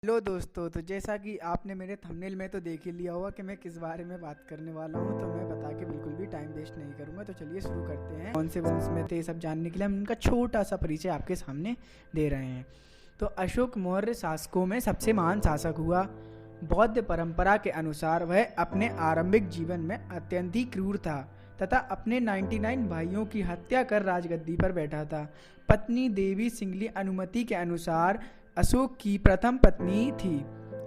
Hello दोस्तों, तो जैसा कि आपने मेरे थंबनेल में तो देख ही लिया होगा कि मैं किस बारे में बात करने वाला हूं, तो मैं बता के बिल्कुल भी टाइम वेस्ट नहीं करूंगा। तो चलिए शुरू करते हैं। कौन से वंश में थे, सब जानने के लिए हम उनका छोटा सा परिचय आपके सामने दे रहे हैं। तो अशोक मौर्य शासकों में सबसे महान शासक हुआ। बौद्ध परंपरा के अनुसार वह अपने आरंभिक जीवन में अत्यंत ही क्रूर था तथा अपने 99 भाइयों की हत्या कर राजगद्दी पर बैठा था। पत्नी देवी सिंगली अनुमति के अनुसार अशोक की प्रथम पत्नी थी।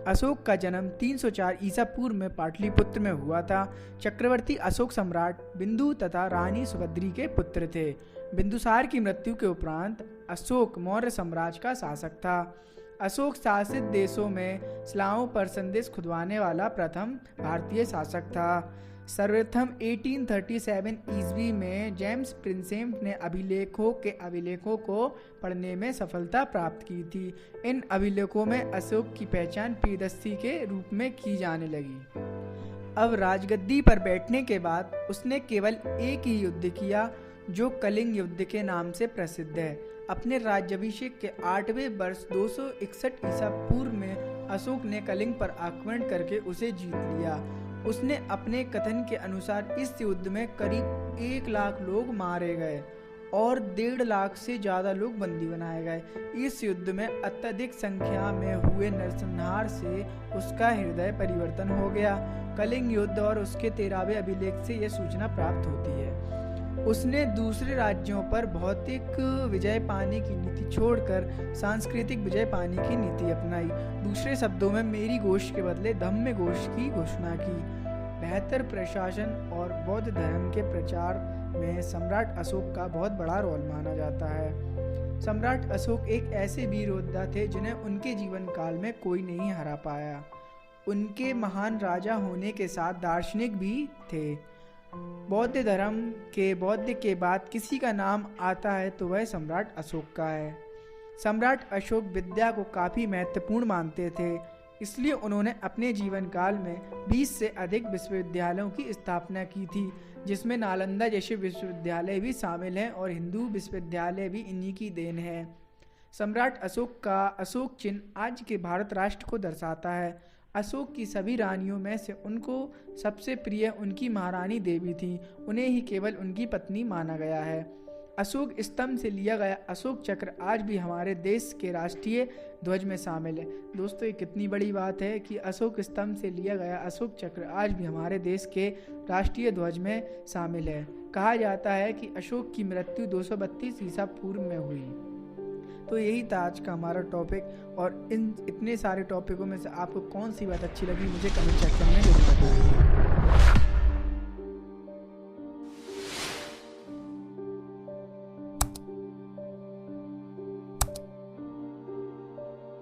अशोक का जन्म 304 ईसा पूर्व में पाटलिपुत्र में हुआ था। चक्रवर्ती अशोक सम्राट बिंदु तथा रानी सुभद्री के पुत्र थे। बिंदुसार की मृत्यु के उपरांत अशोक मौर्य साम्राज्य का शासक था। अशोक शासित देशों में शिलाओं पर संदेश खुदवाने वाला प्रथम भारतीय शासक था। सर्वप्रथम 1837 ईस्वी में जेम्स प्रिंसेप ने अभिलेखों को पढ़ने में सफलता प्राप्त की थी। इन अभिलेखों में अशोक की पहचान प्रियदर्शी के रूप में की जाने लगी। अब राजगद्दी पर बैठने के बाद उसने केवल एक ही युद्ध किया, जो कलिंग युद्ध के नाम से प्रसिद्ध है। अपने राज्याभिषेक के 8वें वर्ष 261 ईसा पूर्व में अशोक ने कलिंग पर आक्रमण करके उसे जीत लिया। उसने अपने कथन के अनुसार इस युद्ध में करीब 1 लाख लोग मारे गए और 1.5 लाख से ज़्यादा लोग बंदी बनाए गए। इस युद्ध में अत्यधिक संख्या में हुए नरसंहार से उसका हृदय परिवर्तन हो गया। कलिंग युद्ध और उसके 13वें अभिलेख से यह सूचना प्राप्त होती है। उसने दूसरे राज्यों पर भौतिक विजय पाने की नीति छोड़कर सांस्कृतिक विजय पाने की नीति अपनाई। दूसरे शब्दों में मेरी घोष के बदले धम्म घोष की घोषणा की। बेहतर प्रशासन और बौद्ध धर्म के प्रचार में सम्राट अशोक का बहुत बड़ा रोल माना जाता है। सम्राट अशोक एक ऐसे वीर योद्धा थे जिन्हें उनके जीवन काल में कोई नहीं हरा पाया। उनके महान राजा होने के साथ दार्शनिक भी थे। बौद्ध धर्म के बौद्ध के बाद किसी का नाम आता है तो वह सम्राट अशोक का है। सम्राट अशोक विद्या को काफ़ी महत्वपूर्ण मानते थे, इसलिए उन्होंने अपने जीवन काल में 20 से अधिक विश्वविद्यालयों की स्थापना की थी, जिसमें नालंदा जैसे विश्वविद्यालय भी शामिल हैं और हिंदू विश्वविद्यालय भी इन्हीं की देन है। सम्राट अशोक का अशोक चिन्ह आज के भारत राष्ट्र को दर्शाता है। अशोक की सभी रानियों में से उनको सबसे प्रिय उनकी महारानी देवी थी। उन्हें ही केवल उनकी पत्नी माना गया है। अशोक स्तंभ से लिया गया अशोक चक्र आज भी हमारे देश के राष्ट्रीय ध्वज में शामिल है। दोस्तों, ये कितनी बड़ी बात है कि अशोक स्तंभ से लिया गया अशोक चक्र आज भी हमारे देश के राष्ट्रीय ध्वज में शामिल है। कहा जाता है कि अशोक की मृत्यु 232 ईसा पूर्व में हुई। तो यही था आज का हमारा टॉपिक, और इन इतने सारे टॉपिकों में से आपको कौन सी बात अच्छी लगी मुझे कमेंट सेक्शन में जरूर बताइए।